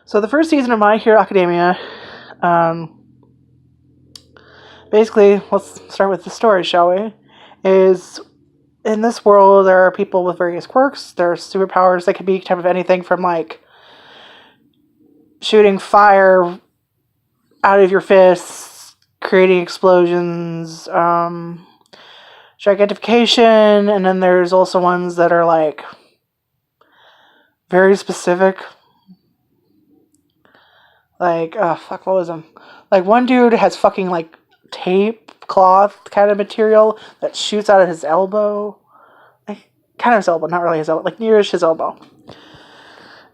So the first season of My Hero Academia, basically, let's start with the story, shall we? Is in this world there are people with various quirks. There are superpowers that can be type of anything from like shooting fire out of your fists, creating explosions, gigantification, and then there's also ones that are like very specific. Like, what was them? Like, one dude has fucking, like, tape, cloth kind of material that shoots out of his elbow. Like, kind of his elbow, not really his elbow, like, nearish his elbow.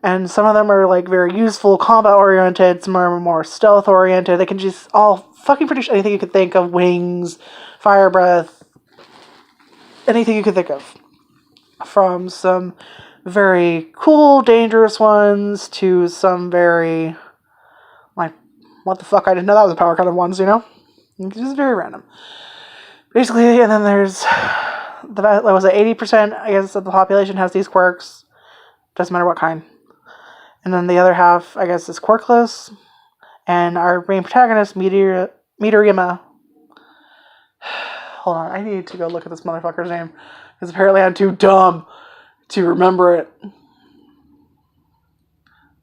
And some of them are, like, very useful, combat-oriented, some are more stealth-oriented. They can just all fucking produce anything you could think of. Wings, fire breath, anything you could think of. From some very cool, dangerous ones to some very... like, what the fuck, I didn't know that was a power kind of ones, you know? It's just very random. Basically, and then there's, what was it, 80%, I guess, of the population has these quirks. Doesn't matter what kind. And then the other half, I guess, is quirkless. And our main protagonist, midoriya. Hold on, I need to go look at this motherfucker's name. Because apparently I'm too dumb to remember it.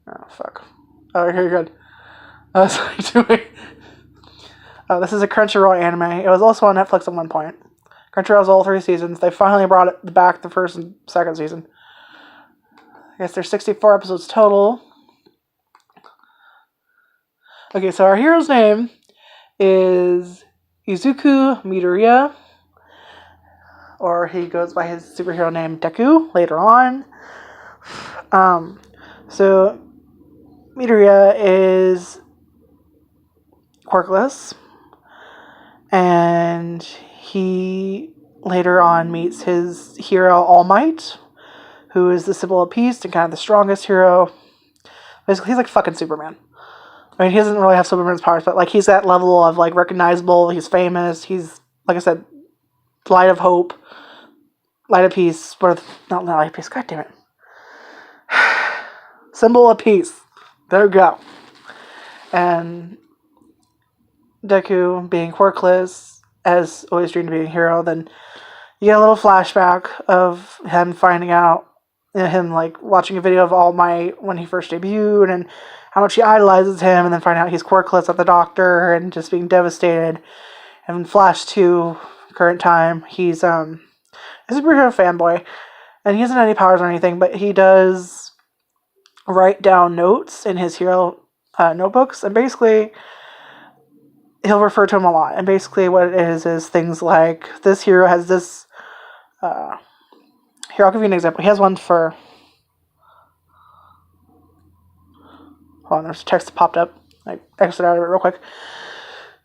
Oh, fuck. Oh, here, good. This is a Crunchyroll anime. It was also on Netflix at one point. Crunchyroll's all 3 seasons. They finally brought it back the first and second season. I guess there's 64 episodes total. Okay, so our hero's name is Izuku Midoriya. Or he goes by his superhero name Deku later on. So Midoriya is quirkless, and he later on meets his hero All Might, who is the symbol of peace and kind of the strongest hero. Basically, he's like fucking Superman. I mean, he doesn't really have Superman's powers, but like he's that level of like recognizable. He's famous. He's, like I said, light of hope, light of peace. Not light of peace. God damn it. Symbol of peace. There we go. And Deku being quirkless, as always dreamed of being a hero, then you get a little flashback of him finding out, him like watching a video of All Might when he first debuted, and how much he idolizes him, and then finding out he's quirkless at the doctor, and just being devastated. And flash to current time, he's a superhero fanboy, and he doesn't have any powers or anything, but he does write down notes in his hero notebooks, and basically he'll refer to him a lot. And basically what it is things like, this hero has this here, I'll give you an example. He has one for, hold on, there's a text that popped up. I exited out of it real quick.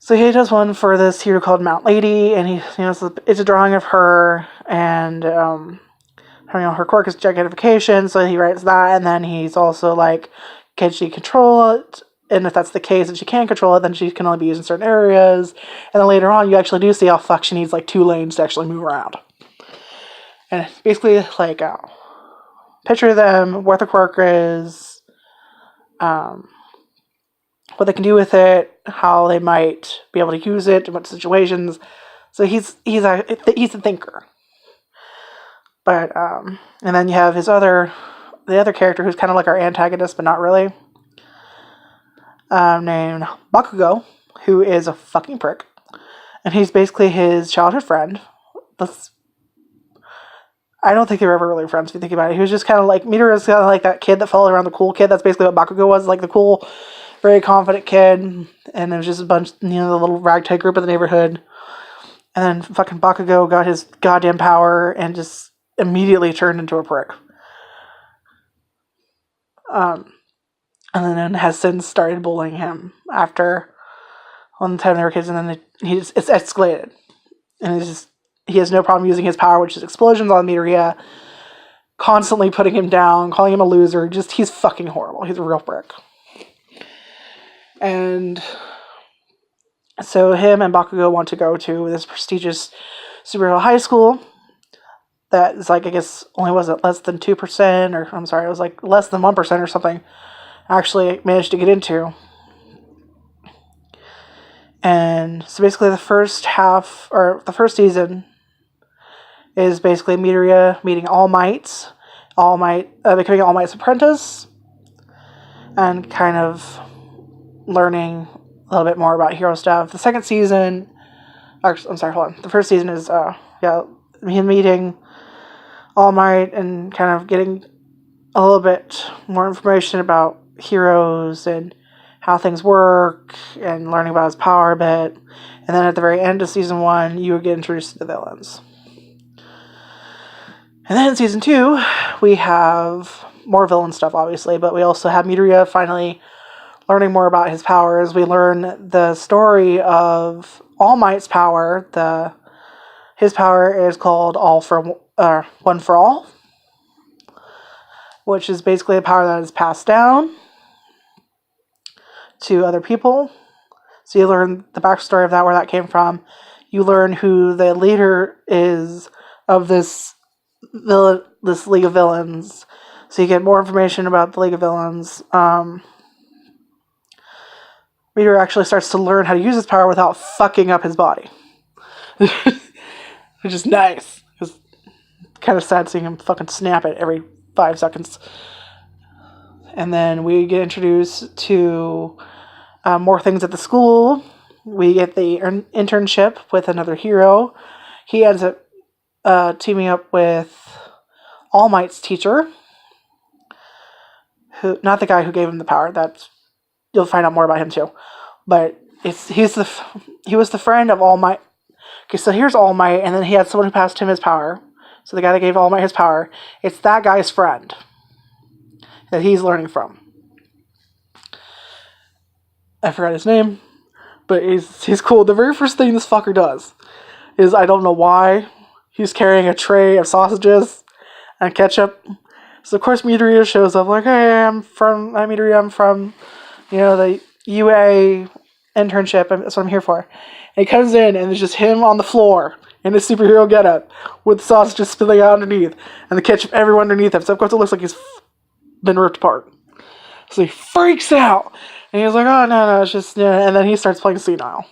So he does one for this hero called Mount Lady, and it's a drawing of her, and her quirk is gigantification, so he writes that, and then he's also like, can she control it? And if that's the case, and she can control it, then she can only be used in certain areas. And then later on, you actually do see how fuck she needs like 2 lanes to actually move around. And it's basically like, picture them, what the quirk is, what they can do with it, how they might be able to use it, in what situations. So he's a thinker. But, and then you have the other character who's kind of like our antagonist, but not really. Named Bakugo, who is a fucking prick. And he's basically his childhood friend. I don't think they were ever really friends if you think about it. He was just kind of like, Midoriya was kind of like that kid that followed around the cool kid. That's basically what Bakugo was, like the cool, very confident kid. And it was just a bunch, the little ragtag group of the neighborhood. And then fucking Bakugo got his goddamn power and just immediately turned into a prick. And then has since started bullying him after one time they were kids, and then it's escalated. And he has no problem using his power, which is explosions on Midoriya, constantly putting him down, calling him a loser. He's fucking horrible. He's a real prick. And so him and Bakugo want to go to this prestigious superhero high school that is like, I guess, only was it less than 2%, or I'm sorry, it was like less than 1% or something. actually managed to get into. And so basically the first season is basically midoriya meeting All Might, becoming All Might's apprentice, and kind of learning a little bit more about hero stuff. The second season, the first season is him meeting All Might and kind of getting a little bit more information about heroes and how things work, and learning about his power a bit. And then at the very end of season 1, you would get introduced to the villains. And then in season 2, we have more villain stuff, obviously, but we also have midoriya finally learning more about his powers. We learn the story of All Might's power. His power is called One for All, which is basically a power that is passed down to other people. So you learn the backstory of that, where that came from. You learn who the leader is of this League of Villains. So you get more information about the League of Villains. Reader actually starts to learn how to use his power without fucking up his body. Which is nice. It's kind of sad seeing him fucking snap it every 5 seconds. And then we get introduced to more things at the school. We get the internship with another hero. He ends up teaming up with All Might's teacher. Not the guy who gave him the power. You'll find out more about him too. But he was the friend of All Might. Okay, so here's All Might, and then he had someone who passed him his power. So the guy that gave All Might his power, it's that guy's friend that he's learning from. I forgot his name, but he's cool. The very first thing this fucker does is, I don't know why, he's carrying a tray of sausages and ketchup. So of course midoriya shows up like, hey, I'm midoriya, I'm from, the UA internship, that's what I'm here for. And he comes in, and it's just him on the floor in his superhero getup with sausages spilling out underneath and the ketchup everywhere underneath him. So of course it looks like he's been ripped apart. So he freaks out, and he's like, oh, no, it's just, and then he starts playing senile.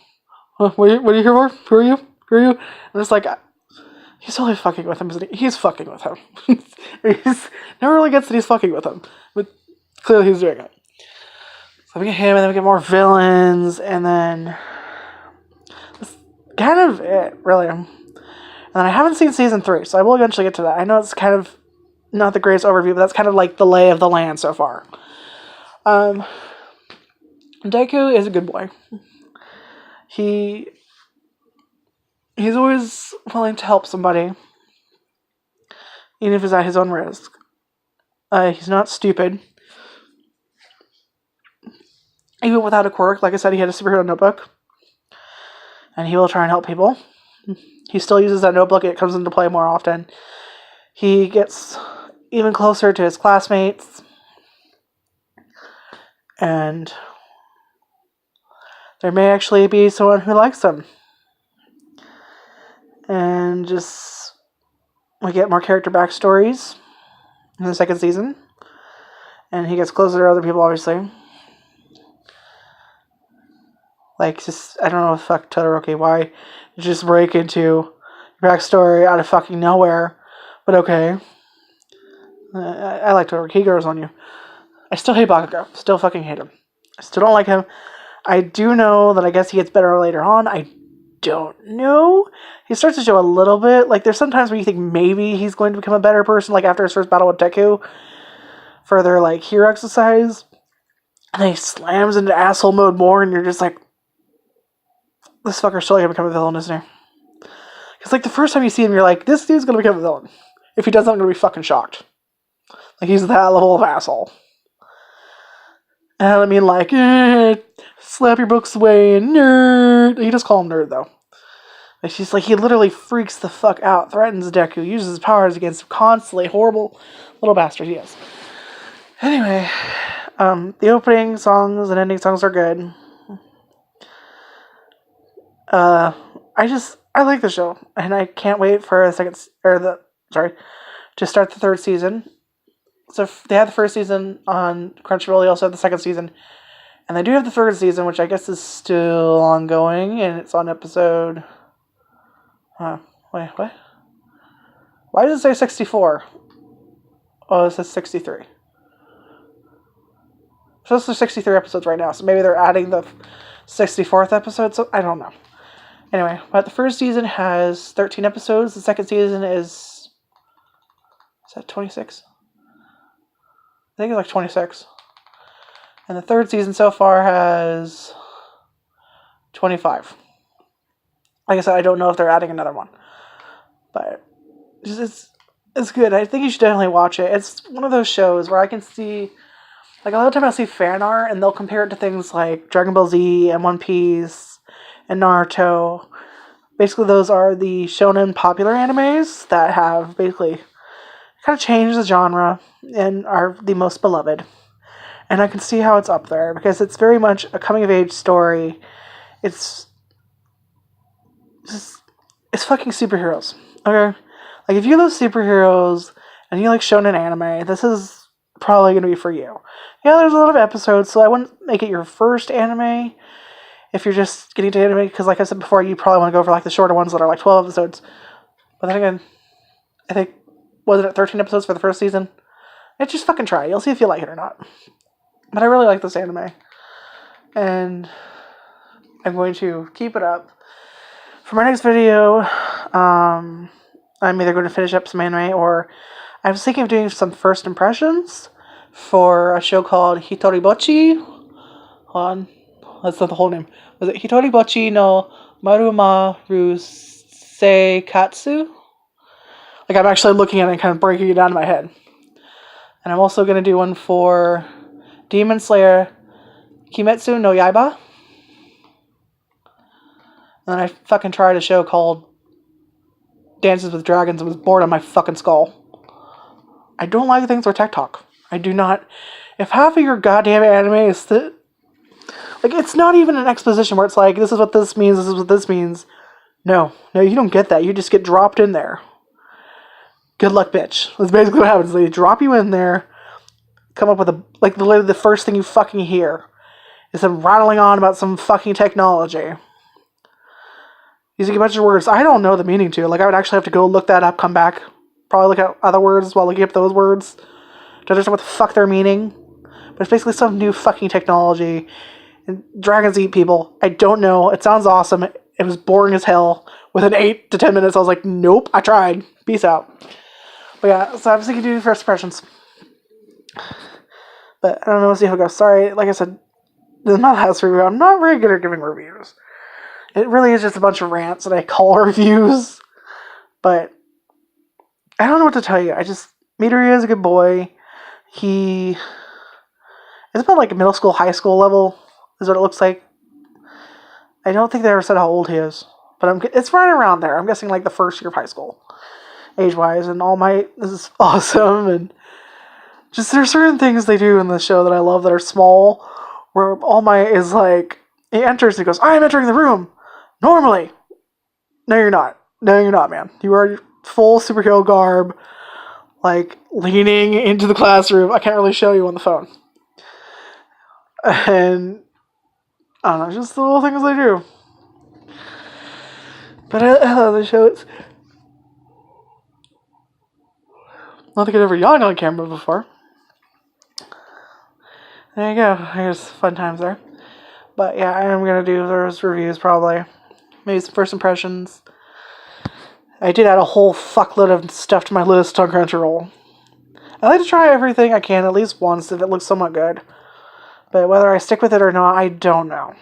What are you here for? Who are you? And it's like, he's totally fucking with him, isn't he? He's fucking with him. He's never really gets that he's fucking with him, but clearly he's doing it. So we get him, and then we get more villains, and then that's kind of it, really. And then I haven't seen season 3, so I will eventually get to that. I know it's kind of not the greatest overview, but that's kind of like the lay of the land so far. Deku is a good boy. He's always willing to help somebody, even if it's at his own risk. He's not stupid. Even without a quirk, like I said, he had a superhero notebook, and he will try and help people. He still uses that notebook. It comes into play more often. He gets even closer to his classmates, and there may actually be someone who likes him. And we get more character backstories in the second season, and he gets closer to other people, obviously. Like, I don't know what the fuck, Todoroki, why you just break into your backstory out of fucking nowhere, but okay. I like Todoroki, he grows on you. I still hate Bakugo, still fucking hate him. I still don't like him. I do know that I guess he gets better later on. I don't know. He starts to show a little bit. Like, there's sometimes where you think maybe he's going to become a better person, like after his first battle with Deku, for their, like, hero exercise. And then he slams into asshole mode more, and you're just like, this fucker's totally gonna become a villain, isn't he? Because, like, the first time you see him, you're like, this dude's gonna become a villain. If he doesn't, I'm gonna be fucking shocked. Like, he's that level of asshole. And I mean, like, slap your books away, and nerd. He does call him nerd, though. Like, she's like, he literally freaks the fuck out, threatens Deku, uses his powers against him constantly. Horrible little bastard he is. Anyway, the opening songs and ending songs are good. I like the show, and I can't wait for to start the third season. So they had the first season on Crunchyroll. They also have the second season. And they do have the third season, which I guess is still ongoing. And it's on episode... wait, what? Why does it say 64? Oh, it says 63. So there's 63 episodes right now. So maybe they're adding the 64th episode. So I don't know. Anyway, but the first season has 13 episodes. The second season is that 26? I think it's like 26. And the third season so far has 25. Like I said, I don't know if they're adding another one. But it's good. I think you should definitely watch it. It's one of those shows where I can see... Like, a lot of times I'll see fan art, and they'll compare it to things like Dragon Ball Z and One Piece and Naruto. Basically, those are the shonen popular animes that have basically kind of changed the genre and are the most beloved. And I can see how it's up there, because it's very much a coming-of-age story. It's fucking superheroes, okay? Like, if you love superheroes and you like shonen anime, this is probably going to be for you. Yeah, there's a lot of episodes, so I wouldn't make it your first anime if you're just getting into anime, because like I said before, you probably want to go for like the shorter ones that are like 12 episodes. But then again, I think, wasn't it 13 episodes for the first season? Just fucking try it. You'll see if you like it or not. But I really like this anime. And I'm going to keep it up. For my next video, I'm either going to finish up some anime, or I was thinking of doing some first impressions for a show called Hitoribochi. Hold on. That's not the whole name. Was it Hitoribochi no Marumaru Seikatsu? Like, I'm actually looking at it and kind of breaking it down in my head. And I'm also going to do one for Demon Slayer Kimetsu no Yaiba. And then I fucking tried a show called Dances with Dragons and was bored on my fucking skull. I don't like things with tech talk. I do not. If half of your goddamn anime is like, it's not even an exposition where it's like, this is what this means, this is what this means. No, you don't get that. You just get dropped in there. Good luck, bitch. That's basically what happens. They drop you in there, come up with literally the first thing you fucking hear is them rattling on about some fucking technology. Using a bunch of words I don't know the meaning to. Like, I would actually have to go look that up, come back, probably look at other words while looking up those words to understand what the fuck they're meaning. But it's basically some new fucking technology. And dragons eat people. I don't know. It sounds awesome. It was boring as hell. Within 8 to 10 minutes, I was like, nope, I tried. Peace out. But yeah, so I was thinking to do first impressions. But I don't know, we'll see how it goes. Sorry, like I said, this is my last review. I'm not very good at giving reviews. It really is just a bunch of rants that I call reviews. But I don't know what to tell you. Midoriya is a good boy. It's about like middle school, high school level is what it looks like. I don't think they ever said how old he is. But it's right around there. I'm guessing like the first year of high school, age-wise. And All Might is awesome. And just there's certain things they do in the show that I love that are small. Where All Might is like, he enters and he goes, I am entering the room. Normally. No, you're not. No, you're not, man. You are full superhero garb. Like, leaning into the classroom. I can't really show you on the phone. And I don't know, just the little things they do. But I love the show. I don't think I've ever yawned on camera before. There you go. Here's fun times there. But yeah, I am going to do those reviews probably. Maybe some first impressions. I did add a whole fuckload of stuff to my list on Crunchyroll. I like to try everything I can at least once if it looks somewhat good. But whether I stick with it or not, I don't know.